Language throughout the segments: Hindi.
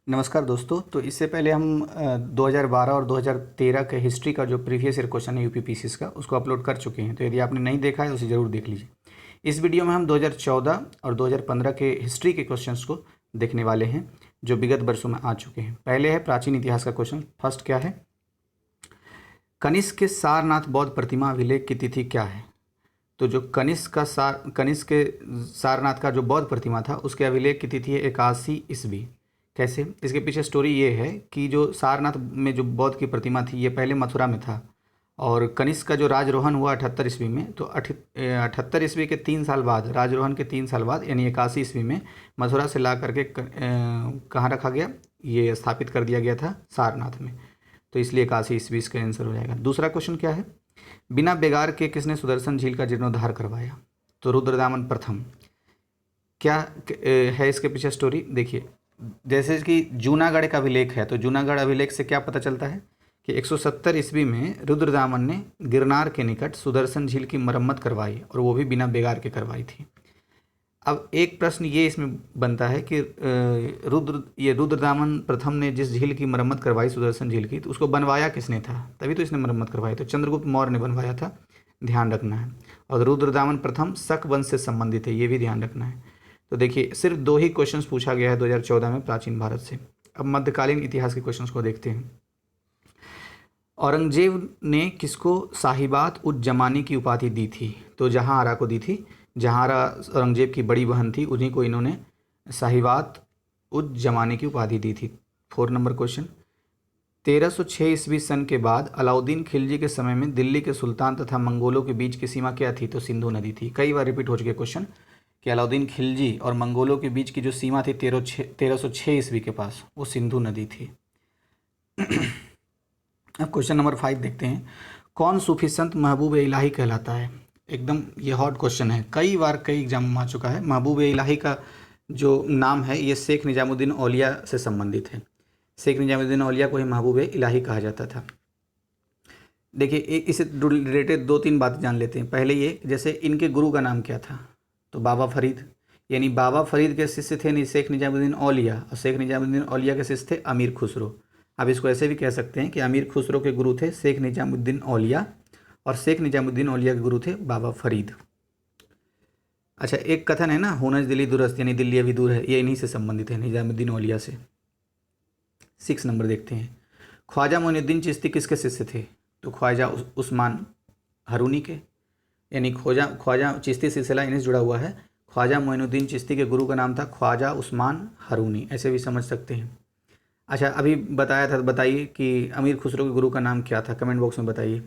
नमस्कार दोस्तों। तो इससे पहले हम 2012 और 2013 के हिस्ट्री का जो प्रीवियस ईयर क्वेश्चन है यूपीपीसीएस का, उसको अपलोड कर चुके हैं। तो यदि आपने नहीं देखा है तो उसे ज़रूर देख लीजिए। इस वीडियो में हम 2014 और 2015 के हिस्ट्री के क्वेश्चंस को देखने वाले हैं जो विगत वर्षों में आ चुके हैं। पहले है प्राचीन इतिहास का क्वेश्चन। फर्स्ट क्या है, कनिष्क के सारनाथ बौद्ध प्रतिमा अभिलेख की तिथि क्या है? तो जो कनिष्क के सारनाथ का जो बौद्ध प्रतिमा था उसके अभिलेख की तिथि है 81 ईस्वी। कैसे? इसके पीछे स्टोरी ये है कि जो सारनाथ में जो बौद्ध की प्रतिमा थी ये पहले मथुरा में था और कनिष्क का जो राजरोहन हुआ 78 ईस्वी में। तो 78 ईस्वी के 3 साल बाद, राजरोहन के 3 साल बाद यानी 81 ईस्वी में मथुरा से ला करके कहाँ रखा गया? ये स्थापित कर दिया गया था सारनाथ में। तो इसलिए 81 ईस्वी इसका आंसर हो जाएगा। दूसरा क्वेश्चन क्या है, बिना बेगार के किसने सुदर्शन झील का जीर्णोद्धार करवाया? तो रुद्रदामन प्रथम। क्या है इसके पीछे स्टोरी? देखिए, जैसे कि जूनागढ़ का अभिलेख है, तो जूनागढ़ अभिलेख से क्या पता चलता है कि 170 ईस्वी में रुद्रदामन ने गिरनार के निकट सुदर्शन झील की मरम्मत करवाई और वो भी बिना बेगार के करवाई थी। अब एक प्रश्न ये इसमें बनता है कि रुद्रदामन प्रथम ने जिस झील की मरम्मत करवाई सुदर्शन झील की, तो उसको बनवाया किसने था? तभी तो इसने मरम्मत करवाई। तो चंद्रगुप्त मौर्य ने बनवाया था, ध्यान रखना है। और रुद्रदामन प्रथम शक वंश से संबंधित है, ये भी ध्यान रखना है। तो देखिए, सिर्फ 2 ही क्वेश्चंस पूछा गया है 2014 में प्राचीन भारत से। अब मध्यकालीन इतिहास के क्वेश्चंस को देखते हैं। औरंगजेब ने किसको साहिबात उज जमानी की उपाधि दी थी? तो जहांआरा को दी थी। जहांआरा औरंगजेब की बड़ी बहन थी, उन्हीं को इन्होंने साहिबात उज जमानी की उपाधि दी थी। 4 नंबर क्वेश्चन, 1306 ईस्वी सन के बाद अलाउद्दीन खिलजी के समय में दिल्ली के सुल्तान तथा मंगोलों के बीच की सीमा क्या थी? तो सिंधु नदी थी। कई बार रिपीट हो चुके क्वेश्चन कि अलाउद्दीन खिलजी और मंगोलों के बीच की जो सीमा थी 1306 ईस्वी के पास, वो सिंधु नदी थी। अब क्वेश्चन नंबर 5 देखते हैं। कौन सूफी संत महबूब इलाही कहलाता है? एकदम ये हॉट क्वेश्चन है, कई बार कई एग्जाम में आ चुका है। महबूब इलाही का जो नाम है ये शेख निजामुद्दीन औलिया से संबंधित है। शेख निजामुद्दीन औलिया को ही महबूब इलाही कहा जाता था। देखिए, इससे रिलेटेड 2-3 बातें जान लेते हैं। पहले ये, जैसे इनके गुरु का नाम क्या था? तो बाबा फरीद, यानी बाबा फरीद के शिष्य थे शेख निजामुद्दीन औलिया, और शेख निजामुद्दीन औलिया के शिष्य थे अमीर खुसरो। अब इसको ऐसे भी कह सकते हैं कि अमीर खुसरो के गुरु थे शेख निजामुद्दीन औलिया और शेख निजामुद्दीन औलिया के गुरु थे बाबा फरीद। अच्छा, एक कथन है ना, होनज दिल्ली दुरस्त, यानी दिल्ली अभी दूर है, ये इन्हीं से संबंधित है, निजामुद्दीन औलिया से। 6 नंबर देखते हैं। ख्वाजा मोइनुद्दीन चिश्ती किसके शिष्य थे? तो ख्वाजा उस्मान हरूनी के, यानी ख्वाजा चिश्ती सिलसिला इन्हीं से जुड़ा हुआ है। ख्वाजा मोइनुद्दीन चिश्ती के गुरु का नाम था ख्वाजा उस्मान हरूनी, ऐसे भी समझ सकते हैं। अच्छा, अभी बताया था, बताइए कि अमीर खुसरो के गुरु का नाम क्या था? कमेंट बॉक्स में बताइए।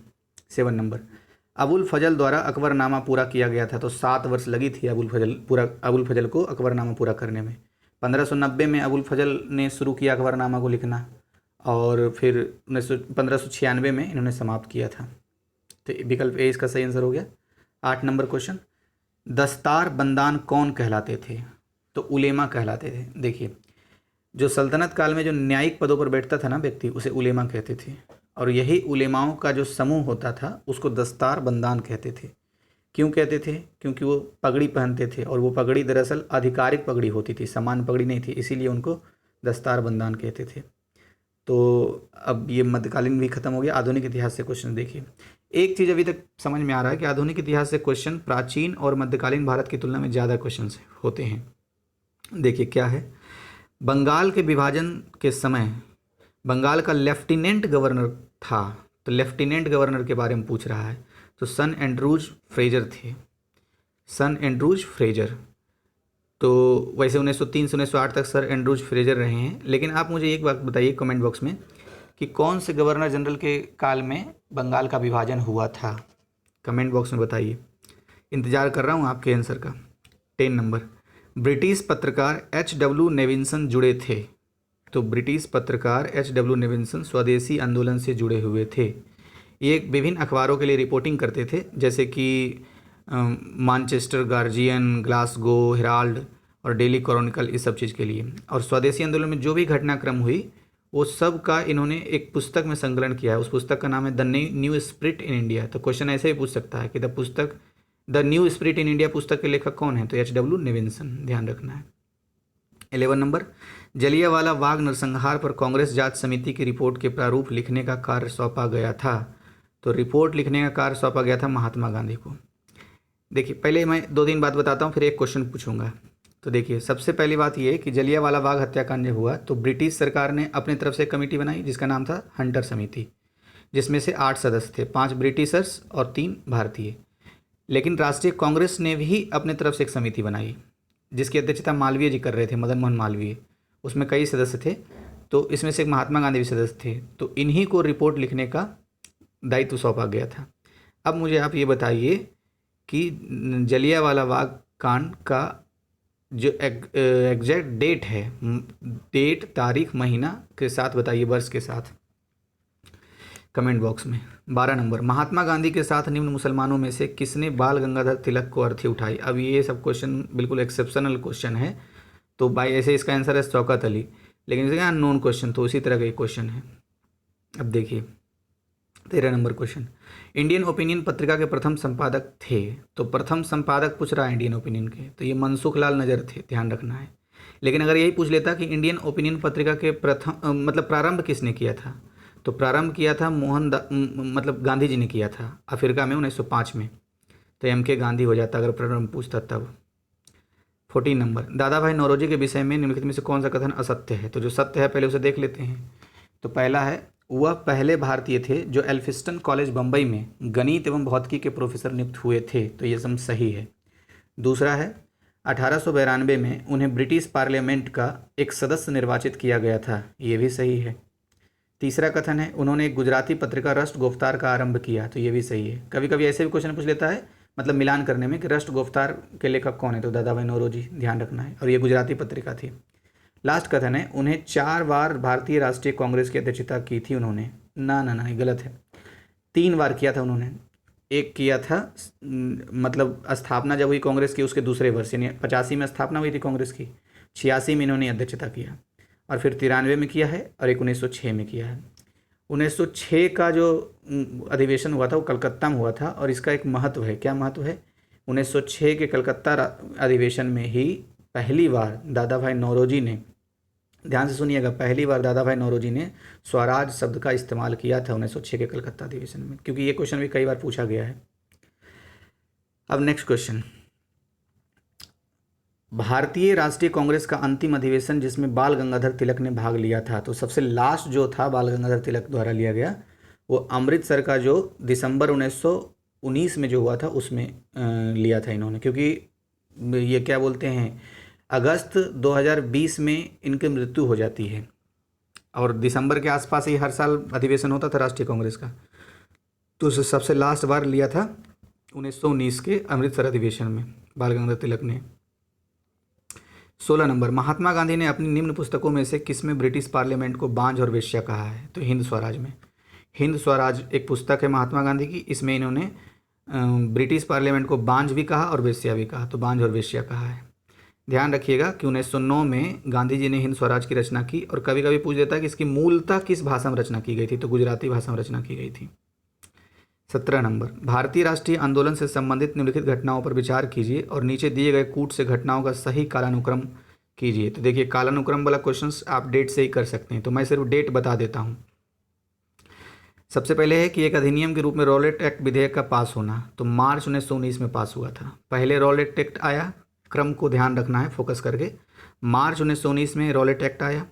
7 नंबर, अबुल फजल द्वारा अकबरनामा पूरा किया गया था। तो 7 वर्ष लगी थी अबुल फजल को अकबरनामा पूरा करने में। 1590 में अबुल फजल ने शुरू किया अकबरनामा को लिखना और फिर 1596 में इन्होंने समाप्त किया था। तो विकल्प ए इसका सही आंसर हो गया। 8 नंबर क्वेश्चन, दस्तार बंदान कौन कहलाते थे? तो उलेमा कहलाते थे। देखिए, जो सल्तनत काल में जो न्यायिक पदों पर बैठता था ना व्यक्ति, उसे उलेमा कहते थे, और यही उलेमाओं का जो समूह होता था उसको दस्तार बंदान कहते थे। क्यों कहते थे? क्योंकि वो पगड़ी पहनते थे और वो पगड़ी दरअसल आधिकारिक पगड़ी होती थी, सामान्य पगड़ी नहीं थी, इसीलिए उनको दस्तार बंदान कहते थे। तो अब ये मध्यकालीन भी खत्म हो गया। आधुनिक इतिहास से क्वेश्चन देखिए। एक चीज़ अभी तक समझ में आ रहा है कि आधुनिक इतिहास से क्वेश्चन प्राचीन और मध्यकालीन भारत की तुलना में ज़्यादा क्वेश्चन होते हैं। देखिए क्या है, बंगाल के विभाजन के समय बंगाल का लेफ्टिनेंट गवर्नर था। तो लेफ्टिनेंट गवर्नर के बारे में पूछ रहा है, तो सन एंड्रूज फ्रेजर थे। सन एंड्रूज फ्रेजर। तो वैसे 1903 से 1908 तक सर एंड्रूज फ्रेजर रहे हैं। लेकिन आप मुझे एक बात बताइए कमेंट बॉक्स में कि कौन से गवर्नर जनरल के काल में बंगाल का विभाजन हुआ था? कमेंट बॉक्स में बताइए, इंतज़ार कर रहा हूँ आपके आंसर का। 10 नंबर, ब्रिटिश पत्रकार H.W. नेविंसन जुड़े थे। तो ब्रिटिश पत्रकार H.W. नेविंसन स्वदेशी आंदोलन से जुड़े हुए थे। ये विभिन्न अखबारों के लिए रिपोर्टिंग करते थे, जैसे कि मानचेस्टर गार्जियन, ग्लासगो हेराल्ड और डेली क्रॉनिकल, इस सब चीज़ के लिए। और स्वदेशी आंदोलन में जो भी घटनाक्रम हुई वो सब का इन्होंने एक पुस्तक में संकलन किया है। उस पुस्तक का नाम है the new spirit in India. तो क्वेश्चन ऐसे ही पूछ सकता है कि the new spirit in India पुस्तक के लेखक कौन है? तो H.W. नेविंसन, ध्यान रखना है। 11 नंबर, जलियांवाला बाग नरसंहार पर कांग्रेस जांच समिति की रिपोर्ट के प्रारूप लिखने का कार्य सौंपा गया था। तो रिपोर्ट लिखने का कार्य सौंपा गया था महात्मा गांधी को। देखिए पहले मैं 2-3 बात बताता हूँ, फिर एक क्वेश्चन पूछूंगा। तो देखिए सबसे पहली बात ये है कि जलियांवाला बाग हत्याकांड जब हुआ तो ब्रिटिश सरकार ने अपनी तरफ से एक कमेटी बनाई जिसका नाम था हंटर समिति, जिसमें से 8 सदस्य थे, 5 ब्रिटिशर्स और 3 भारतीय। लेकिन राष्ट्रीय कांग्रेस ने भी अपने तरफ से एक समिति बनाई जिसकी अध्यक्षता मालवीय जी कर रहे थे, मदन मोहन मालवीय। उसमें कई सदस्य थे, तो इसमें से एक महात्मा गांधी भी सदस्य थे। तो इन्हीं को रिपोर्ट लिखने का दायित्व सौंपा गया था। अब मुझे आप ये बताइए कि जलियांवाला बाग कांड का जो एग्जैक्ट डेट है, डेट, तारीख, महीना के साथ बताइए, वर्ष के साथ, कमेंट बॉक्स में। 12 नंबर, महात्मा गांधी के साथ निम्न मुसलमानों में से किसने बाल गंगाधर तिलक को अर्थी उठाई। अब ये सब क्वेश्चन बिल्कुल एक्सेप्शनल क्वेश्चन है, तो बाई ऐसे इसका आंसर है शौकत अली, लेकिन इसका अननोन क्वेश्चन, तो उसी तरह का एक क्वेश्चन है। अब देखिए 13 नंबर क्वेश्चन, इंडियन ओपिनियन पत्रिका के प्रथम संपादक थे। तो प्रथम संपादक पूछ रहा है इंडियन ओपिनियन के, तो ये मनसुख लाल नजर थे, ध्यान रखना है। लेकिन अगर यही पूछ लेता कि इंडियन ओपिनियन पत्रिका के प्रथम मतलब प्रारंभ किसने किया था, तो प्रारंभ किया था मतलब गांधी जी ने किया था अफ्रीका में 1905 में, तो एम के गांधी हो जाता अगर प्रारंभ पूछता तब। 14 नंबर, दादा भाई नौरोजी के विषय में निम्नलिखित में से कौन सा कथन असत्य है। तो जो सत्य है पहले उसे देख लेते हैं। तो पहला है, वह पहले भारतीय थे जो एल्फिस्टन कॉलेज बम्बई में गणित एवं भौतिकी के प्रोफेसर नियुक्त हुए थे, तो ये सब सही है। दूसरा है, 1892 में उन्हें ब्रिटिश पार्लियामेंट का एक सदस्य निर्वाचित किया गया था, ये भी सही है। तीसरा कथन है, उन्होंने एक गुजराती पत्रिका राष्ट्र गुफ्तार का आरंभ किया, तो ये भी सही है। कभी कभी ऐसे भी क्वेश्चन पूछ लेता है, मतलब मिलान करने में, कि राष्ट्र गुफ्तार के लेखक कौन है, तो दादा भाई नौरोजी, ध्यान रखना है, और ये गुजराती पत्रिका थी। लास्ट कथन है, उन्हें 4 बार भारतीय राष्ट्रीय कांग्रेस की अध्यक्षता की थी उन्होंने। ना, ये गलत है, 3 बार किया था उन्होंने। एक किया था मतलब स्थापना जब हुई कांग्रेस की उसके दूसरे वर्ष, यानी 85 में स्थापना हुई थी कांग्रेस की, 86 में इन्होंने अध्यक्षता किया, और फिर 93 में किया है, और एक 1906 में किया है। 1906 का जो अधिवेशन हुआ था वो कलकत्ता में हुआ था, और इसका एक महत्व है। क्या महत्व है? 1906 के कलकत्ता अधिवेशन में ही पहली बार दादा भाई नौरोजी ने, ध्यान से सुनिएगा, पहली बार दादा भाई नौरोजी ने स्वराज शब्द का इस्तेमाल किया था 1906 के कलकत्ता अधिवेशन में, क्योंकि ये क्वेश्चन भी कई बार पूछा गया है। अब नेक्स्ट क्वेश्चन, भारतीय राष्ट्रीय कांग्रेस का अंतिम अधिवेशन जिसमें बाल गंगाधर तिलक ने भाग लिया था, तो सबसे लास्ट जो था बाल गंगाधर तिलक द्वारा लिया गया, वो अमृतसर का जो दिसंबर 1919 में जो हुआ था उसमें लिया था इन्होंने, क्योंकि ये क्या बोलते हैं, अगस्त 2020 में इनकी मृत्यु हो जाती है, और दिसंबर के आसपास ही हर साल अधिवेशन होता था राष्ट्रीय कांग्रेस का, तो उसे सबसे लास्ट बार लिया था 1919 के अमृतसर अधिवेशन में बाल गंगाधर तिलक ने। 16 नंबर, महात्मा गांधी ने अपनी निम्न पुस्तकों में से किसमें ब्रिटिश पार्लियामेंट को बांझ और वेश्या कहा है। तो हिंद स्वराज में। हिंद स्वराज एक पुस्तक है महात्मा गांधी की, इसमें इन्होंने ब्रिटिश पार्लियामेंट को बांझ भी कहा और वेश्या भी कहा, तो बांझ और वेश्या कहा है। ध्यान रखिएगा कि 1909 में गांधी जी ने हिंद स्वराज की रचना की, और कभी कभी पूछ देता है कि इसकी मूलतः किस भाषा में रचना की गई थी, तो गुजराती भाषा में रचना की गई थी। 17 नंबर, भारतीय राष्ट्रीय आंदोलन से संबंधित निम्नलिखित घटनाओं पर विचार कीजिए और नीचे दिए गए कूट से घटनाओं का सही कालानुक्रम कीजिए। तो देखिए कालानुक्रम वाला क्वेश्चंस आप डेट से ही कर सकते हैं, तो मैं सिर्फ डेट बता देता हूँ। सबसे पहले है कि एक अधिनियम के रूप में रॉलेट एक्ट विधेयक का पास होना, तो मार्च 1919 में पास हुआ था। पहले रॉलेट एक्ट आया, क्रम को ध्यान रखना है फोकस करके, मार्च 1919 में रॉलेट एक्ट आया,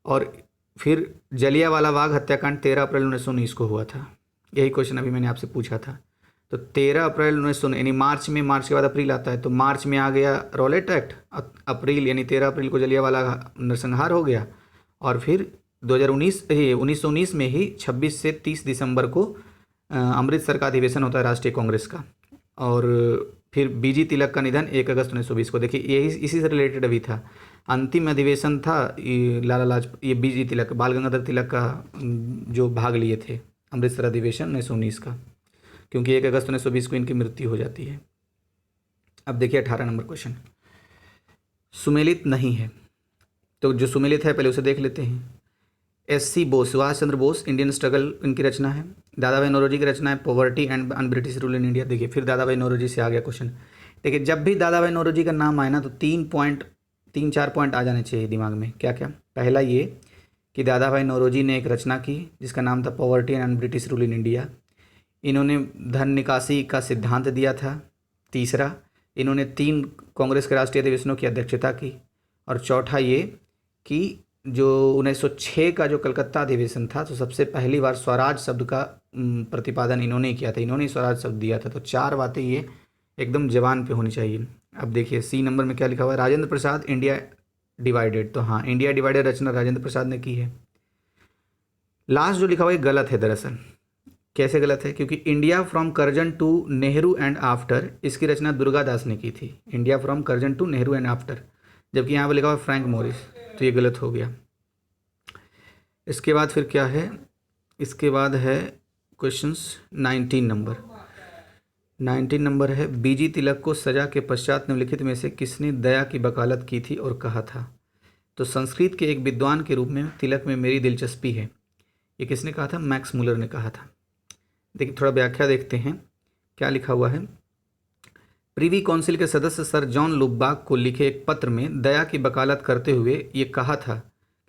और फिर जलियांवाला बाग हत्याकांड 13 अप्रैल 1919 को हुआ था। यही क्वेश्चन अभी मैंने आपसे पूछा था। तो 13 अप्रैल 1919 यानी मार्च में, मार्च के बाद अप्रैल आता है, तो मार्च में आ गया रॉलेट एक्ट, अप्रैल यानी 13 अप्रैल को जलियांवाला नरसंहार हो गया, और फिर 1919 में ही 26 से 30 दिसंबर को अमृतसर का अधिवेशन होता है राष्ट्रीय कांग्रेस का, और फिर बीजी तिलक का निधन 1 अगस्त 1920 को। देखिए यही इसी से रिलेटेड अभी था, अंतिम अधिवेशन था ये बीजी तिलक, बाल गंगाधर तिलक का जो भाग लिए थे अमृतसर अधिवेशन 1919 का, क्योंकि 1 अगस्त 1920 को इनकी मृत्यु हो जाती है। अब देखिए 18 नंबर क्वेश्चन, सुमेलित नहीं है, तो जो सुमेलित है पहले उसे देख लेते हैं। SC Bose, Subhash Chandra Bose, Indian struggle इनकी रचना है। दादा भाई नौरोजी की रचना है poverty and un British rule in India. देखिए फिर दादा भाई नौरोजी से आ गया क्वेश्चन। देखिए जब भी दादा भाई नौरोजी का नाम आए ना, तो 3 पॉइंट तीन चार पॉइंट आ जाने चाहिए दिमाग में। क्या क्या? पहला ये कि दादा भाई नौरोजी ने एक रचना की जिसका नाम था poverty and British rule in India. इन्होंने धन निकासी का सिद्धांत दिया था। तीसरा, इन्होंने 3 कांग्रेस के राष्ट्रीय अधिवेशनों की अध्यक्षता की। और चौथा ये कि जो 1906 का जो कलकत्ता अधिवेशन था, तो सबसे पहली बार स्वराज शब्द का प्रतिपादन इन्होंने ही किया था, इन्होंने ही स्वराज शब्द दिया था। तो 4 बातें ये एकदम जबान पे होनी चाहिए। अब देखिए सी नंबर में क्या लिखा हुआ है, राजेंद्र प्रसाद इंडिया डिवाइडेड। तो हाँ, इंडिया डिवाइडेड रचना राजेंद्र प्रसाद ने की है। लास्ट जो लिखा हुआ है गलत है दरअसल। कैसे गलत है? क्योंकि India from Curzon to Nehru and after, इसकी रचना दुर्गादास ने की थी। India from Curzon to Nehru and after, जबकि यहाँ पर लिखा हुआ फ्रैंक मॉरिस, तो ये गलत हो गया। इसके बाद फिर क्या है? इसके बाद है क्वेश्चंस 19 नंबर है, बीजी तिलक को सजा के पश्चात निम्नलिखित में से किसने दया की वकालत की थी और कहा था? तो संस्कृत के एक विद्वान के रूप में तिलक में मेरी दिलचस्पी है, ये किसने कहा था? मैक्स मुलर ने कहा था। देखिए थोड़ा व्याख्या देखते हैं क्या लिखा हुआ है। प्रीवी काउंसिल के सदस्य सर जॉन लुबाक को लिखे एक पत्र में दया की वकालत करते हुए ये कहा था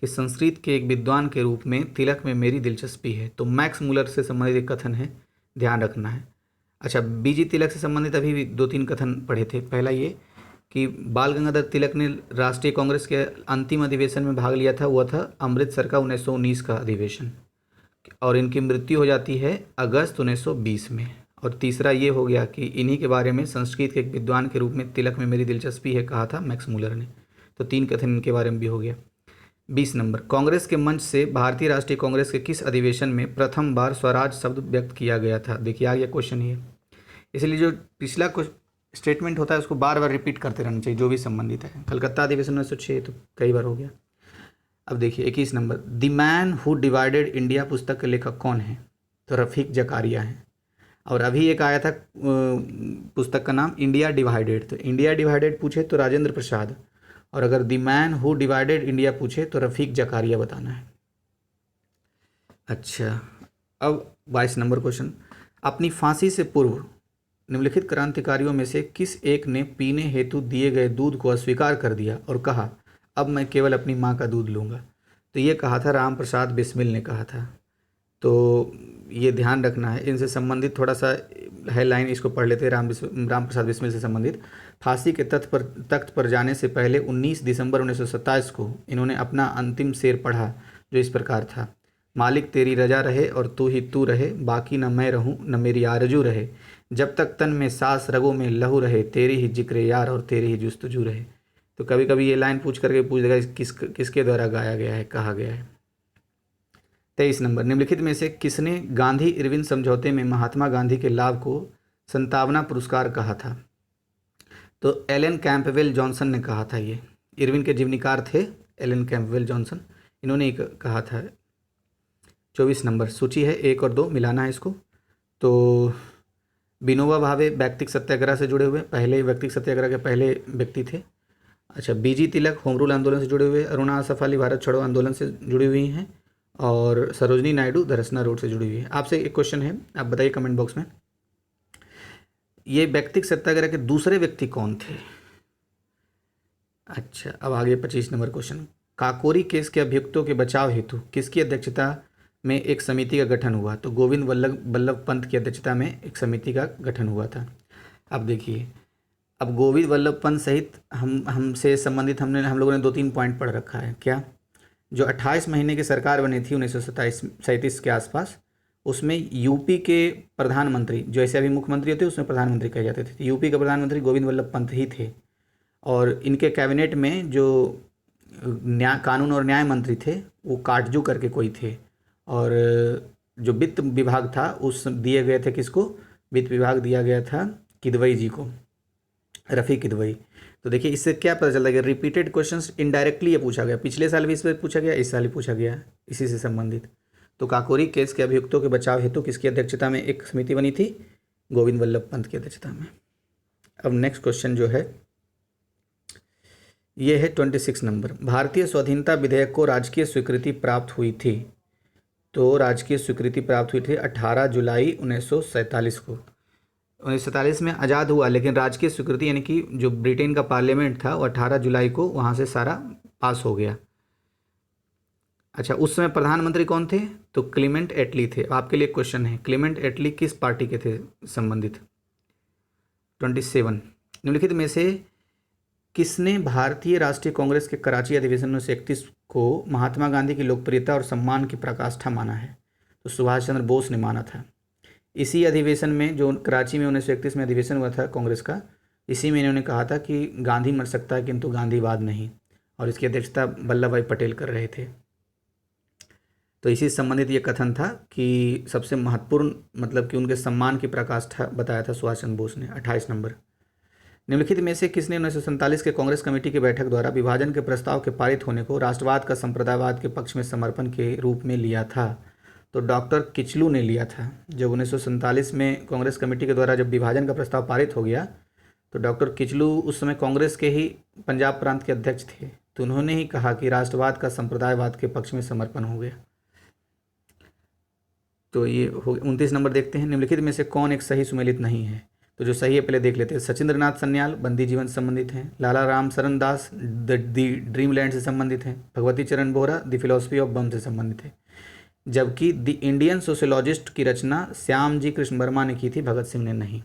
कि संस्कृत के एक विद्वान के रूप में तिलक में मेरी दिलचस्पी है। तो मैक्स मुलर से संबंधित एक कथन है, ध्यान रखना है। अच्छा, बीजी तिलक से संबंधित अभी भी 2-3 कथन पढ़े थे। पहला ये कि बाल गंगाधर तिलक ने राष्ट्रीय कांग्रेस के अंतिम अधिवेशन में भाग लिया था, वह था अमृतसर का 1919 का अधिवेशन, और इनकी मृत्यु हो जाती है अगस्त 1920 में। और तीसरा ये हो गया कि इन्हीं के बारे में संस्कृत के एक विद्वान के रूप में तिलक में मेरी दिलचस्पी है कहा था मैक्स मुलर ने। तो 3 कथन इनके बारे में भी हो गया। 20 नंबर, कांग्रेस के मंच से भारतीय राष्ट्रीय कांग्रेस के किस अधिवेशन में प्रथम बार स्वराज शब्द व्यक्त किया गया था? देखिए आ गया क्वेश्चन ये, इसलिए जो पिछला स्टेटमेंट होता है उसको बार बार रिपीट करते रहना चाहिए जो भी संबंधित है। कलकत्ता अधिवेशन 1906 तो कई बार हो गया। अब देखिए 21 number, the man who divided India पुस्तक के लेखक कौन है? तो रफ़ीक जकारिया हैं। और अभी एक आया था पुस्तक का नाम इंडिया डिवाइडेड, तो इंडिया डिवाइडेड पूछे तो राजेंद्र प्रसाद, और अगर the man who divided India पूछे तो रफ़ीक जकारिया बताना है। अच्छा, अब 22 नंबर क्वेश्चन, अपनी फांसी से पूर्व निम्नलिखित क्रांतिकारियों में से किस एक ने पीने हेतु दिए गए दूध को अस्वीकार कर दिया और कहा अब मैं केवल अपनी माँ का दूध लूँगा? तो ये कहा था राम प्रसाद बिस्मिल ने कहा था। तो ये ध्यान रखना है, इनसे संबंधित थोड़ा सा है लाइन, इसको पढ़ लेते हैं। राम प्रसाद बिस्मिल से संबंधित, फांसी के तख्त पर जाने से पहले 19 दिसंबर 1927 को इन्होंने अपना अंतिम शेर पढ़ा जो इस प्रकार था, मालिक तेरी रजा रहे और तू ही तू रहे, बाकी न मैं रहूं न मेरी आरजू रहे, जब तक तन में सांस रगों में लहू रहे, तेरी ही जिक्र यार और तेरी ही जुस्तजू रहे। तो कभी कभी ये लाइन पूछ करके पूछ देगा किसके द्वारा गाया गया है, कहा गया है। 23 नंबर, निम्नलिखित में से किसने गांधी इरविन समझौते में महात्मा गांधी के लाभ को संतावना पुरस्कार कहा था? तो एलन कैंपबेल जॉनसन ने कहा था। ये इरविन के जीवनीकार थे एलन कैंपबेल जॉनसन, इन्होंने ही कहा था। 24 नंबर, सूची है 1 और 2, मिलाना है इसको। तो विनोबा भावे व्यक्तिक सत्याग्रह से जुड़े हुए पहले, व्यक्तिक सत्याग्रह के पहले व्यक्ति थे। अच्छा, बीजी तिलक होम रूल आंदोलन से जुड़े हुए, अरुणा आसफ अली भारत छोड़ो आंदोलन से जुड़ी हुई हैं, और सरोजनी नायडू धरसना रोड से जुड़ी हुई है। आपसे एक क्वेश्चन है, आप बताइए कमेंट बॉक्स में, ये व्यक्तिक सत्याग्रह के दूसरे व्यक्ति कौन थे? अच्छा, अब आगे 25 नंबर क्वेश्चन, काकोरी केस के अभियुक्तों के बचाव हेतु किसकी अध्यक्षता में एक समिति का गठन हुआ? तो गोविंद वल्लभ पंत की अध्यक्षता में एक समिति का गठन हुआ था। अब देखिए, अब गोविंद वल्लभ पंत सहित हमसे संबंधित हम लोगों ने 2-3 पॉइंट पढ़ रखा है। क्या? जो 28 महीने की सरकार बनी थी 1937 के आसपास, उसमें यूपी के प्रधानमंत्री, जो ऐसे अभी मुख्यमंत्री होते उसमें प्रधानमंत्री कहे जाते थे, यूपी के प्रधानमंत्री गोविंद वल्लभ पंत ही थे। और इनके कैबिनेट में जो कानून और न्याय मंत्री थे वो काटजू करके कोई थे, और जो वित्त विभाग था उस दिए गए थे किसको? वित्त विभाग दिया गया था किदवई जी को, रफ़ी किदवई। तो देखिए इससे क्या पता चलता है कि रिपीटेड क्वेश्चंस इनडायरेक्टली ये पूछा गया, पिछले साल भी इस पर पूछा गया, इस साल ही पूछा गया इसी से संबंधित। तो काकोरी केस के अभियुक्तों के बचाव हेतु किसकी अध्यक्षता में एक समिति बनी थी? गोविंद वल्लभ पंत की अध्यक्षता में। अब नेक्स्ट क्वेश्चन जो है ये है 26 नंबर, भारतीय स्वाधीनता विधेयक को राजकीय स्वीकृति प्राप्त हुई थी? तो राजकीय स्वीकृति प्राप्त हुई थी 18 जुलाई 1947 को। 1947 में आज़ाद हुआ, लेकिन राजकीय स्वीकृति यानी कि जो ब्रिटेन का पार्लियामेंट था वो 18 जुलाई को वहाँ से सारा पास हो गया। अच्छा, उस समय प्रधानमंत्री कौन थे? तो क्लीमेंट एटली थे। आपके लिए क्वेश्चन है, क्लीमेंट एटली किस पार्टी के थे संबंधित? 27। निम्नलिखित में से किसने भारतीय राष्ट्रीय कांग्रेस के कराची अधिवेशन 1931 को महात्मा गांधी की लोकप्रियता और सम्मान की पराकाष्ठा माना है? तो सुभाष चंद्र बोस ने माना था। इसी अधिवेशन में, जो कराची में 1931 में अधिवेशन हुआ था कांग्रेस का, इसी में इन्होंने कहा था कि गांधी मर सकता है किंतु गांधीवाद नहीं, और इसकी अध्यक्षता वल्लभ भाई पटेल कर रहे थे। तो इसी से संबंधित ये कथन था कि सबसे महत्वपूर्ण मतलब कि उनके सम्मान की पराकाष्ठा बताया था सुभाष चंद्र बोस ने। 28 नंबर, निम्नलिखित में से किसने 1947 के कांग्रेस कमेटी की बैठक द्वारा विभाजन के प्रस्ताव के पारित होने को राष्ट्रवाद का संप्रदायवाद के पक्ष में समर्पण के रूप में लिया था? तो डॉक्टर किचलू ने लिया था। जब 1947 में कांग्रेस कमेटी के द्वारा जब विभाजन का प्रस्ताव पारित हो गया तो डॉक्टर किचलू उस समय कांग्रेस के ही पंजाब प्रांत के अध्यक्ष थे, तो उन्होंने ही कहा कि राष्ट्रवाद का संप्रदायवाद के पक्ष में समर्पण हो गया। तो ये हो 29 नंबर देखते हैं, निम्नलिखित में से कौन एक सही सुमेलित नहीं है? तो जो सही है पहले देख लेते हैं। सचिंद्रनाथ सन्याल बंदी जीवन से संबंधित हैं, लाला राम सरन दास दी ड्रीमलैंड से संबंधित हैं, भगवती चरण बोहरा द फिलोसफी ऑफ बम से संबंधित है, जबकि द इंडियन सोशोलॉजिस्ट की रचना श्याम जी कृष्ण वर्मा ने की थी, भगत सिंह ने नहीं।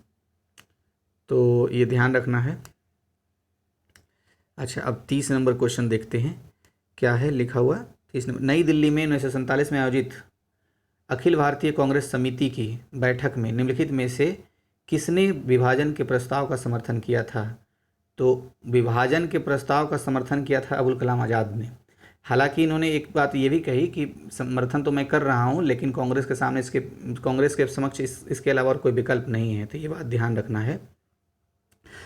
तो ये ध्यान रखना है। अच्छा, अब 30 नंबर क्वेश्चन देखते हैं क्या है लिखा हुआ। 30 नंबर, नई दिल्ली में 1947 में आयोजित अखिल भारतीय कांग्रेस समिति की बैठक में निम्नलिखित में से किसने विभाजन के प्रस्ताव का समर्थन किया था? तो विभाजन के प्रस्ताव का समर्थन किया था अबुल कलाम आज़ाद ने। हालांकि इन्होंने एक बात ये भी कही कि समर्थन तो मैं कर रहा हूँ, लेकिन कांग्रेस के सामने कांग्रेस के समक्ष इसके अलावा और कोई विकल्प नहीं है, तो ये बात ध्यान रखना है।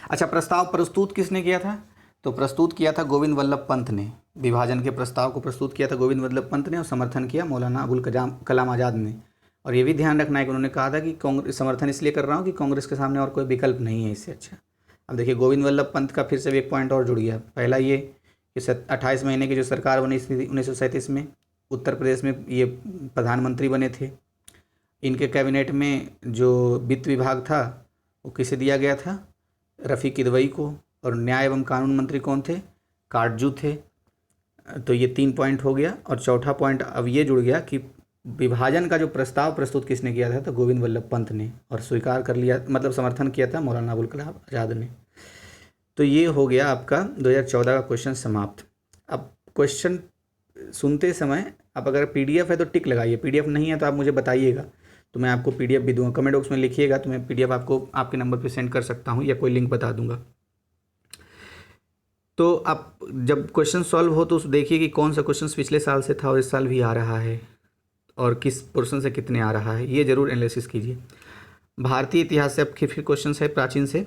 अच्छा, प्रस्ताव प्रस्तुत किसने किया था? तो प्रस्तुत किया था गोविंद वल्लभ पंत ने। विभाजन के प्रस्ताव को प्रस्तुत किया था गोविंद वल्लभ पंत ने और समर्थन किया मौलाना अबुल कलाम आज़ाद ने। और ये भी ध्यान रखना है कि उन्होंने कहा था कि कांग्रेस समर्थन इसलिए कर रहा हूँ कि कांग्रेस के सामने और कोई विकल्प नहीं है इससे। अच्छा, अब देखिए गोविंद वल्लभ पंत का फिर से एक पॉइंट और जुड़ गया। पहला ये कि 28 महीने की जो सरकार बनी थी 1937 में, उत्तर प्रदेश में ये प्रधानमंत्री बने थे। इनके कैबिनेट में जो वित्त विभाग था वो किसे दिया गया था? रफ़ी किदवई को। और न्याय एवं कानून मंत्री कौन थे? काटजू थे। तो ये 3 पॉइंट हो गया। और चौथा पॉइंट अब ये जुड़ गया कि विभाजन का जो प्रस्ताव प्रस्तुत किसने किया था? तो गोविंद वल्लभ पंत ने, और स्वीकार कर लिया मतलब समर्थन किया था मौलाना अबुल कलाम आज़ाद ने। तो ये हो गया आपका 2014 का क्वेश्चन समाप्त। अब क्वेश्चन सुनते समय आप अगर पीडीएफ है तो टिक लगाइए, पीडीएफ नहीं है तो आप मुझे बताइएगा, तो मैं आपको पीडीएफ भी दूंगा। कमेंट बॉक्स में लिखिएगा तो मैं पीडीएफ आपको आपके नंबर पे सेंड कर सकता हूँ या कोई लिंक बता दूंगा। तो आप जब क्वेश्चन सॉल्व हो तो देखिए कि कौन सा क्वेश्चन पिछले साल से था और इस साल भी आ रहा है और किस पोर्शन से कितने आ रहा है, ये ज़रूर एनालिसिस कीजिए। भारतीय इतिहास से अब फिर क्वेश्चन है प्राचीन से,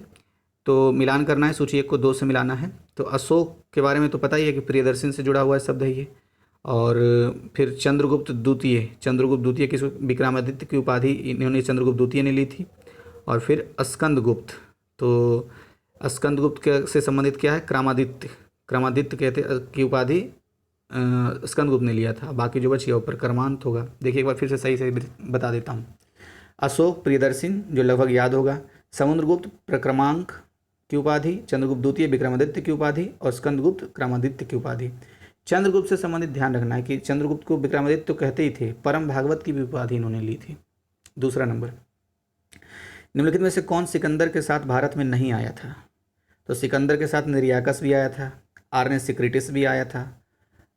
तो मिलान करना है, सूची 1 को 2 से मिलाना है। तो अशोक के बारे में तो पता ही है कि प्रियदर्शन से जुड़ा हुआ है शब्द है ये। और फिर चंद्रगुप्त द्वितीय किस विक्रमादित्य की उपाधि इन्होंने चंद्रगुप्त द्वितीय ने ली थी। और फिर स्कंदगुप्त, तो स्कंदगुप्त से संबंधित क्या है? क्रमादित्य कहते की उपाधि स्कंदगुप्त ने लिया था। बाकी जो बच गया ऊपर कर्मांत होगा। देखिए एक बार फिर से सही से बता देता हूँ। अशोक प्रियदर्शन जो लगभग याद होगा, समुद्रगुप्त प्रक्रमांक की उपाधि, चंद्रगुप्त द्वितीय विक्रमादित्य की उपाधि और स्कंदगुप्त क्रमादित्य की उपाधि। चंद्रगुप्त से संबंधित ध्यान रखना है कि चंद्रगुप्त को विक्रमादित्य तो कहते ही थे, परम भागवत की भी उपाधि इन्होंने ली थी। दूसरा नंबर, निम्नलिखित में से कौन सिकंदर के साथ भारत में नहीं आया था? तो सिकंदर के साथ निरियाकस भी आया था, आर्ने सिक्रिटिस भी आया था,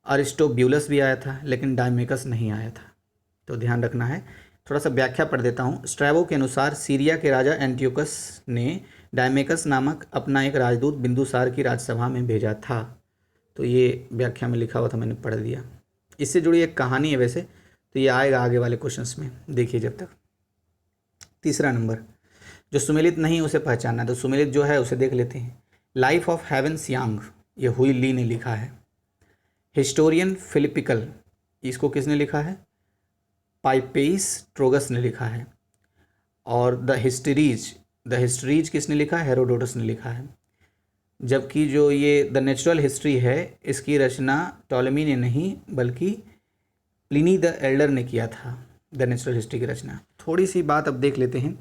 अरिस्टोब्यूलस भी आया था, लेकिन डायमेकस नहीं आया था। तो ध्यान रखना है। थोड़ा सा व्याख्या पढ़ देता हूँ। स्ट्रैबो के अनुसार सीरिया के राजा एंटियोकस ने डायमेकस नामक अपना एक राजदूत बिंदुसार की राजसभा में भेजा था। तो ये व्याख्या में लिखा हुआ था, मैंने पढ़ दिया। इससे जुड़ी एक कहानी है वैसे, तो ये आएगा आगे वाले क्वेश्चंस में, देखिए जब तक। तीसरा नंबर, जो सुमेलित नहीं उसे पहचानना है, तो सुमेलित जो है उसे देख लेते हैं। लाइफ ऑफ हेवन सियांग, ये हुई ली ने लिखा है। हिस्टोरियन फिलिपिकल, इसको किसने लिखा है? पाइपेइस ट्रोगस ने लिखा है। और द हिस्ट्रीज किसने लिखा है? हेरोडोटस ने लिखा है। जबकि जो ये द नेचुरल हिस्ट्री है इसकी रचना टॉलेमी ने नहीं बल्कि प्लिनी द एल्डर ने किया था, द नेचुरल हिस्ट्री की रचना। थोड़ी सी बात अब देख लेते हैं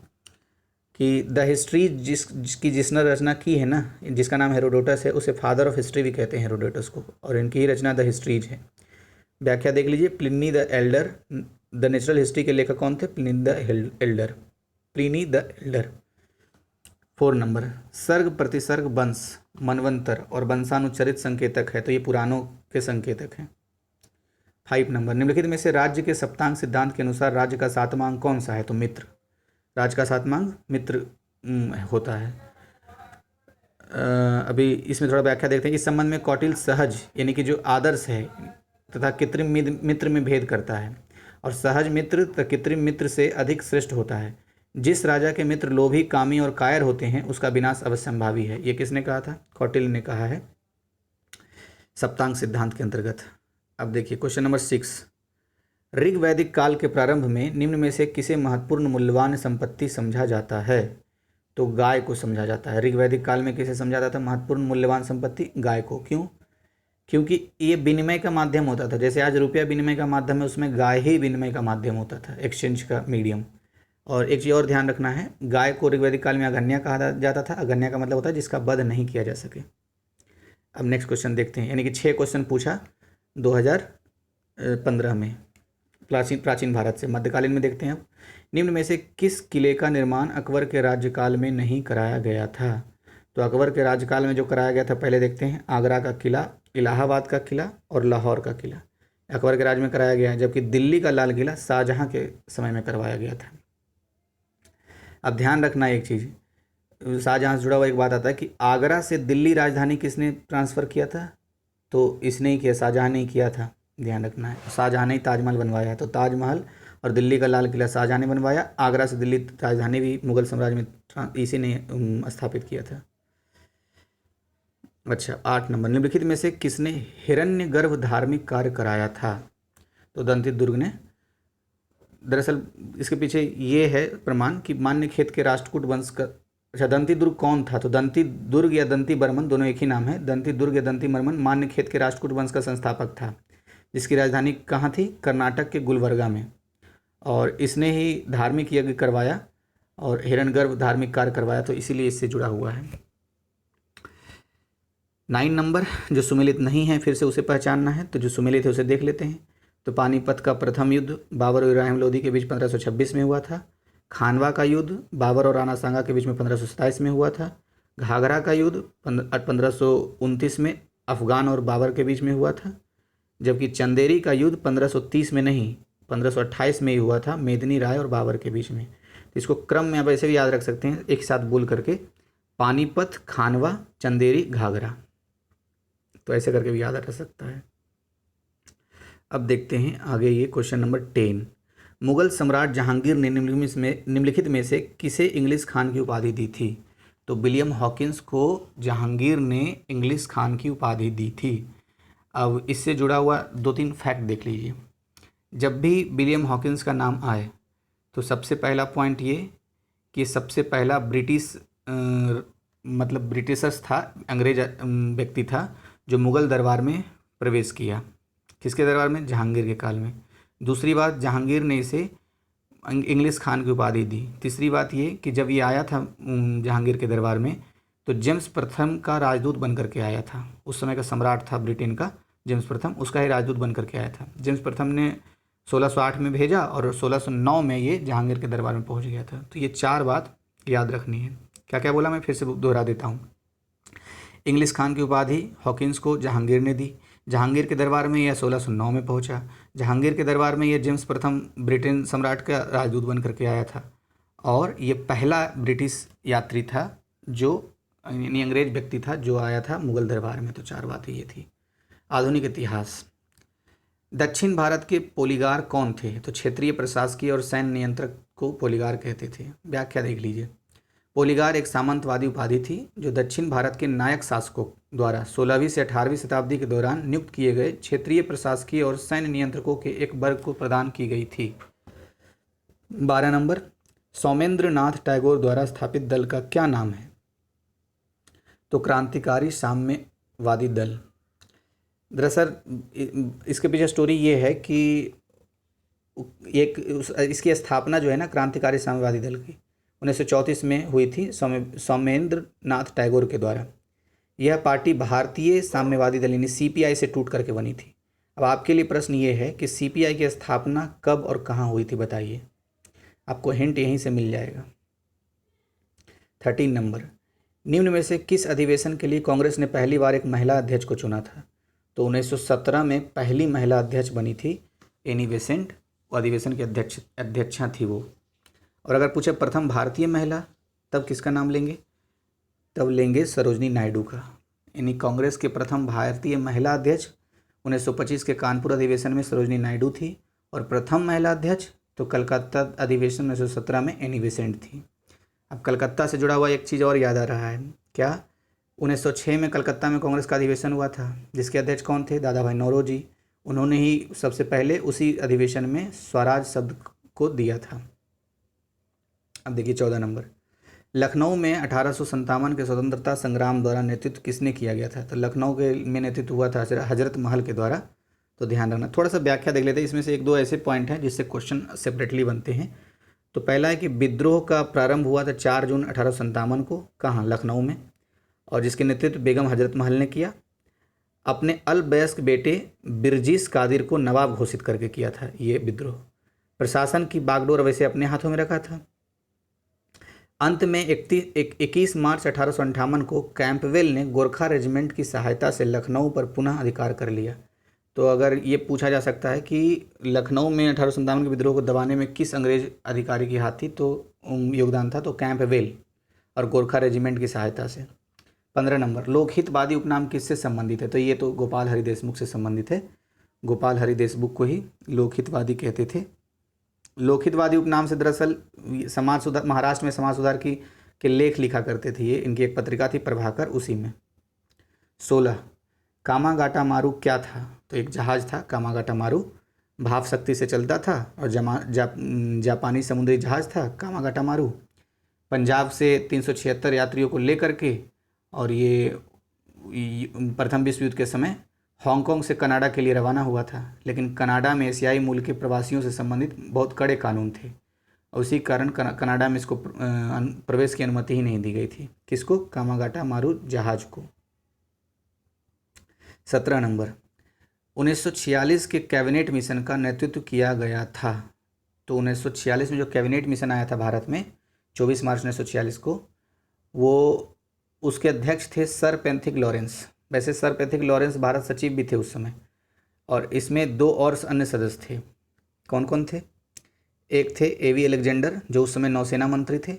कि द हिस्ट्री जिसने रचना की है ना, जिसका नाम हेरोडोटस है, उसे फादर ऑफ हिस्ट्री भी कहते हैं हेरोडोटस को, और इनकी ही रचना द हिस्ट्रीज है। व्याख्या देख लीजिए, Pliny the Elder. The natural history के लेखक कौन थे? Pliny the Elder, Pliny the Elder. 4 number, सर्ग प्रतिसर्ग वंश मनवंतर और वंशानुचरित संकेतक है, तो ये पुराणों के संकेतक हैं। 5 नंबर, निम्नलिखित में से राज्य के सप्तांग सिद्धांत के अनुसार राज्य का 7वां अंक कौन सा है? तो मित्र। राज्य का 7वां अंक मित्र होता है। अभी इसमें थोड़ा व्याख्या देखते हैं। इस संबंध में कौटिल्य सहज यानी कि जो आदर्श है तथा कृत्रिम मित्र में भेद करता है, और सहज मित्र तथा कृत्रिम मित्र से अधिक श्रेष्ठ होता है। जिस राजा के मित्र लोभी, कामी और कायर होते हैं उसका विनाश अवश्यंभावी है। ये किसने कहा था? कौटिल्य ने कहा है सप्तांग सिद्धांत के अंतर्गत। अब देखिए क्वेश्चन नंबर 6, ऋग वैदिक काल के प्रारंभ में निम्न में से किसे महत्वपूर्ण मूल्यवान संपत्ति समझा जाता है? तो गाय को समझा जाता है। ऋग वैदिक काल में किसे समझा जाता है महत्वपूर्ण मूल्यवान संपत्ति? गाय को। क्यों? क्योंकि ये विनिमय का माध्यम होता था। जैसे आज रुपया विनिमय का माध्यम है, उसमें गाय ही विनिमय का माध्यम होता था, एक्सचेंज का मीडियम। और एक चीज़ और ध्यान रखना है, गाय को ऋग्वैदिक काल में अगन्या कहा जाता था। अगन्या का मतलब होता है जिसका वध नहीं किया जा सके। अब नेक्स्ट क्वेश्चन देखते हैं, यानी कि 6 क्वेश्चन पूछा 2015 में प्राचीन भारत से। मध्यकालीन में देखते हैं अब, निम्न में से किस किले का निर्माण अकबर के राज्यकाल में नहीं कराया गया था? तो अकबर के राज्यकाल में जो कराया गया था पहले देखते हैं, आगरा का किला, इलाहाबाद का किला और लाहौर का किला अकबर के राज में कराया गया है, जबकि दिल्ली का लाल किला शाहजहां के समय में करवाया गया था। अब ध्यान रखना एक चीज़, शाहजहां से जुड़ा हुआ एक बात आता है कि आगरा से दिल्ली राजधानी किसने ट्रांसफ़र किया था? तो इसने ही किया, शाहजहां ने ही किया था। ध्यान रखना है, शाहजहां ने ही ताजमहल बनवाया। तो ताजमहल और दिल्ली का लाल किला शाहजहां ने बनवाया। आगरा से दिल्ली राजधानी भी मुगल साम्राज्य में इसी ने स्थापित किया था। अच्छा, 8 नंबर, निम्नलिखित में से किसने हिरण्यगर्भ धार्मिक कार्य कराया था? तो दंती दुर्ग ने। दरअसल इसके पीछे ये है प्रमाण कि मान्य खेत के राष्ट्रकूट वंश का। अच्छा, दंती दुर्ग कौन था? तो दंती दुर्ग या दंती बर्मन दोनों एक ही नाम है। दंती दुर्ग या दंती बर्मन मान्य खेत के राष्ट्रकूट वंश का संस्थापक था, जिसकी राजधानी कहाँ थी? कर्नाटक के गुलबर्गा में। और इसने ही धार्मिक यज्ञ करवाया और हिरण्यगर्भ धार्मिक कार्य करवाया, तो इसीलिए इससे जुड़ा हुआ है। 9 नंबर, जो सुमेलित नहीं है फिर से उसे पहचानना है, तो जो सुमेलित है उसे देख लेते हैं। तो पानीपत का प्रथम युद्ध बाबर और इब्राहिम लोदी के बीच 1526 में हुआ था। खानवा का युद्ध बाबर और राणा सांगा के बीच में 1527 में हुआ था। घाघरा का युद्ध 1529 में अफगान और बाबर के बीच में हुआ था। जबकि चंदेरी का युद्ध 1530 में नहीं 1528 में ही हुआ था, मेदिनी राय और बाबर के बीच में। तो इसको क्रम में आप ऐसे भी याद रख सकते हैं एक साथ बोल करके, पानीपत, खानवा, चंदेरी, घाघरा, तो ऐसे करके भी याद रख सकता है। अब देखते हैं आगे ये क्वेश्चन नंबर 10, मुगल सम्राट जहांगीर ने निम्नलिखित में से किसे इंग्लिश खान की उपाधि दी थी? तो विलियम हॉकिंस को जहांगीर ने इंग्लिश खान की उपाधि दी थी। अब इससे जुड़ा हुआ 2-3 फैक्ट देख लीजिए। जब भी विलियम हॉकिंस का नाम आए तो सबसे पहला पॉइंट ये कि सबसे पहला ब्रिटिश मतलब ब्रिटिशर्स था, अंग्रेज व्यक्ति था जो मुग़ल दरबार में प्रवेश किया। किसके दरबार में? जहांगीर के काल में। दूसरी बात, जहांगीर ने इसे इंग्लिश खान की उपाधि दी। तीसरी बात ये कि जब ये आया था जहांगीर के दरबार में तो जेम्स प्रथम का राजदूत बन करके आया था। उस समय का सम्राट था ब्रिटेन का जेम्स प्रथम, उसका ही राजदूत बन करके आया था। जेम्स प्रथम ने 1608 में भेजा और 1609 में ये जहांगीर के दरबार में पहुंच गया था। तो ये 4 बात याद रखनी है। क्या क्या बोला मैं फिर से दोहरा देता हूँ। इंग्लिश खान की उपाधि हॉकिंस को जहांगीर ने दी। जहांगीर के दरबार में यह 1609 में पहुंचा। जहांगीर के दरबार में यह जेम्स प्रथम ब्रिटेन सम्राट का राजदूत बन करके आया था। और ये पहला ब्रिटिश यात्री था जो यानी अंग्रेज व्यक्ति था जो आया था मुगल दरबार में। तो 4 बातें ये थी। आधुनिक इतिहास। दक्षिण भारत के पोलीगार कौन थे? तो क्षेत्रीय प्रशासकीय और सैन्य नियंत्रक को पोलीगार कहते थे। व्याख्या देख लीजिए। पोलीगार एक सामंतवादी उपाधि थी जो दक्षिण भारत के नायक शासकों द्वारा 16वीं से 18वीं शताब्दी के दौरान नियुक्त किए गए क्षेत्रीय प्रशासकीय और सैन्य नियंत्रकों के एक वर्ग को प्रदान की गई थी। 12 नंबर, सौमेंद्र नाथ टैगोर द्वारा स्थापित दल का क्या नाम है? तो क्रांतिकारी साम्यवादी दल। दरअसल इसके पीछे स्टोरी ये है कि इसकी स्थापना जो है ना क्रांतिकारी साम्यवादी दल की, 1934 में हुई थी सौमेंद्र नाथ टैगोर के द्वारा। यह पार्टी भारतीय साम्यवादी दल यानी सीपीआई से टूट करके बनी थी। अब आपके लिए प्रश्न ये है कि सीपीआई की स्थापना कब और कहाँ हुई थी, बताइए। आपको हिंट यहीं से मिल जाएगा। 13 नंबर, निम्न में से किस अधिवेशन के लिए कांग्रेस ने पहली बार एक महिला अध्यक्ष को चुना था? तो 1917 में पहली महिला अध्यक्ष बनी थी एनी बेसेंट, वो अधिवेशन की अध्यक्षा थी वो। और अगर पूछे प्रथम भारतीय महिला, तब किसका नाम लेंगे? तब लेंगे सरोजनी नायडू का। यानी कांग्रेस के प्रथम भारतीय महिला अध्यक्ष 1925 के कानपुर अधिवेशन में सरोजनी नायडू थी, और प्रथम महिला अध्यक्ष तो कलकत्ता अधिवेशन 1917 में एनी बेसेंट थी। अब कलकत्ता से जुड़ा हुआ एक चीज़ और याद आ रहा है, क्या? 1906 में कलकत्ता में कांग्रेस का अधिवेशन हुआ था, जिसके अध्यक्ष कौन थे? दादा भाई नौरोजी। उन्होंने ही सबसे पहले उसी अधिवेशन में स्वराज शब्द को दिया था। अब देखिए 14 नंबर, लखनऊ में 1857 के स्वतंत्रता संग्राम द्वारा नेतृत्व किसने किया गया था? तो लखनऊ के में नेतृत्व हुआ था हजरत महल के द्वारा। तो ध्यान रखना, थोड़ा सा व्याख्या देख लेते हैं। इसमें से एक दो ऐसे पॉइंट हैं जिससे क्वेश्चन सेपरेटली बनते हैं। तो पहला है कि विद्रोह का प्रारंभ हुआ था 4 जून 1857 को, कहाँ? लखनऊ में, और जिसके नेतृत्व बेगम हजरत महल ने किया। अपने अल्पवयस्क बेटे बिरजिस कादिर को नवाब घोषित करके किया था ये विद्रोह। प्रशासन की बागडोर वैसे अपने हाथों में रखा था। अंत में 21 मार्च 1858 को कैंपवेल ने गोरखा रेजिमेंट की सहायता से लखनऊ पर पुनः अधिकार कर लिया। तो अगर ये पूछा जा सकता है कि लखनऊ में 1857 के विद्रोह को दबाने में किस अंग्रेज अधिकारी की हाथ थी, तो योगदान था तो कैंपवेल और गोरखा रेजिमेंट की सहायता से। 15 नंबर, लोकहितवादी उपनाम किससे संबंधित है? तो ये तो गोपाल हरि देशमुख से संबंधित है। गोपाल हरि देशमुख को ही लोकहितवादी कहते थे। लोकहितवादी उपनाम से दरअसल समाज सुधार, महाराष्ट्र में समाज सुधार के लेख लिखा करते थे ये। इनकी एक पत्रिका थी प्रभाकर, उसी में। 16, कामागाटा मारू क्या था? तो एक जहाज़ था कामागाटा मारू, भाप शक्ति से चलता था, और जापानी समुद्री जहाज़ था कामागाटा मारू। पंजाब से 376 यात्रियों को लेकर के, और ये प्रथम विश्व युद्ध के समय हांगकांग से कनाडा के लिए रवाना हुआ था। लेकिन कनाडा में एशियाई मूल के प्रवासियों से संबंधित बहुत कड़े कानून थे, और उसी कारण कनाडा में इसको प्रवेश की अनुमति ही नहीं दी गई थी। किसको? कामागाटा मारू जहाज को। 17 नंबर, 1946 के कैबिनेट मिशन का नेतृत्व किया गया था। तो 1946 में जो कैबिनेट मिशन आया था भारत में 24 मार्च 1946 को, वो उसके अध्यक्ष थे सर पेंथिक लॉरेंस। वैसे सर पेंथिक लॉरेंस भारत सचिव भी थे उस समय, और इसमें 2 और अन्य सदस्य थे। कौन कौन थे? एक थे एवी अलेक्जेंडर, जो उस समय नौसेना मंत्री थे,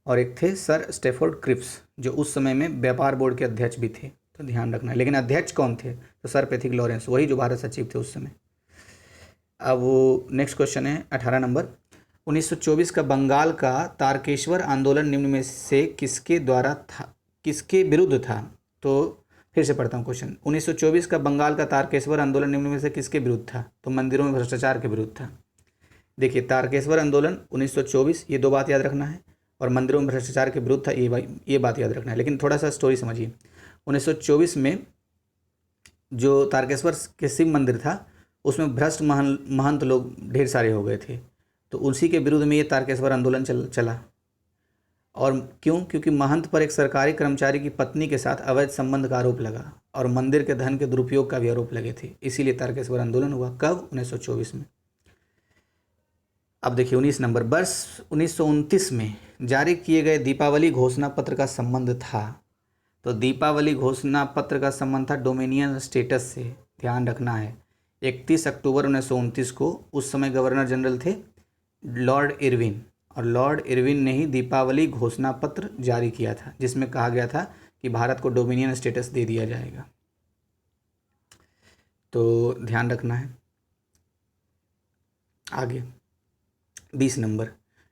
और एक थे सर स्टेफोर्ड क्रिप्स, जो उस समय में व्यापार बोर्ड के अध्यक्ष भी थे। तो ध्यान रखना है। लेकिन अध्यक्ष कौन थे? तो सर पेंथिक लॉरेंस, वही जो भारत सचिव थे उस समय। अब वो नेक्स्ट क्वेश्चन है 18 नंबर, 1924 का बंगाल का तारकेश्वर आंदोलन निम्न में से किसके द्वारा था, किसके विरुद्ध था? तो फिर से पढ़ता हूँ क्वेश्चन। 1924 का बंगाल का तारकेश्वर आंदोलन निम्न में से किसके विरुद्ध था? तो मंदिरों में भ्रष्टाचार के विरुद्ध था। देखिए, तारकेश्वर आंदोलन 1924, ये 2 बात याद रखना है, और मंदिरों में भ्रष्टाचार के विरुद्ध था, ये बात याद रखना है। लेकिन थोड़ा सा स्टोरी समझिए। 1924 में जो तारकेश्वर के शिव मंदिर था, उसमें भ्रष्ट महंत लोग ढेर सारे हो गए थे, तो उसी के विरुद्ध में ये तारकेश्वर आंदोलन चला। और क्यों? क्योंकि महंत पर एक सरकारी कर्मचारी की पत्नी के साथ अवैध संबंध का आरोप लगा, और मंदिर के धन के दुरुपयोग का भी आरोप लगे थे। इसीलिए तारकेश्वर आंदोलन हुआ। कब? 1924 में। अब देखिए 19 नंबर, वर्ष 1929 में जारी किए गए दीपावली घोषणा पत्र का संबंध था। तो दीपावली घोषणा पत्र का संबंध था डोमिनियन स्टेटस से। ध्यान रखना है। 31 अक्टूबर 1929 को उस समय गवर्नर जनरल थे लॉर्ड इरविन, और लॉर्ड इरविन ने ही दीपावली घोषणा पत्र जारी किया था, जिसमें कहा गया था कि भारत को डोमिनियन स्टेटस दे दिया जाएगा। तो ध्यान रखना है। आगे 20 नंबर,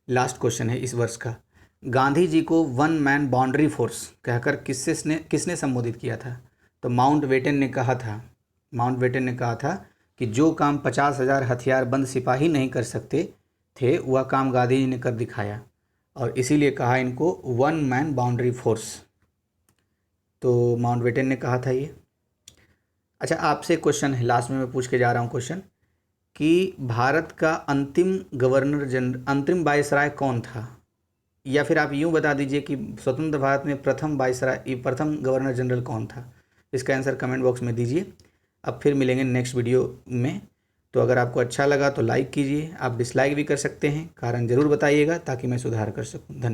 लास्ट क्वेश्चन है इस वर्ष का। गांधी जी को 1 मैन बाउंड्री फोर्स कहकर किसने संबोधित किया था? तो माउंटबेटन ने कहा था कि जो काम 50,000 हथियारबंद सिपाही नहीं कर सकते थे, वह काम गांधी जी ने कर दिखाया, और इसीलिए कहा इनको 1 मैन बाउंड्री फोर्स। तो माउंटबेटन ने कहा था ये। अच्छा, आपसे क्वेश्चन है, लास्ट में मैं पूछ के जा रहा हूँ क्वेश्चन, कि भारत का अंतिम वायसराय कौन था? या फिर आप यूँ बता दीजिए कि स्वतंत्र भारत में प्रथम गवर्नर जनरल कौन था। इसका आंसर कमेंट बॉक्स में दीजिए। अब फिर मिलेंगे नेक्स्ट वीडियो में। तो अगर आपको अच्छा लगा तो लाइक कीजिए, आप डिसलाइक भी कर सकते हैं, कारण ज़रूर बताइएगा ताकि मैं सुधार कर सकूँ। धन्यवाद।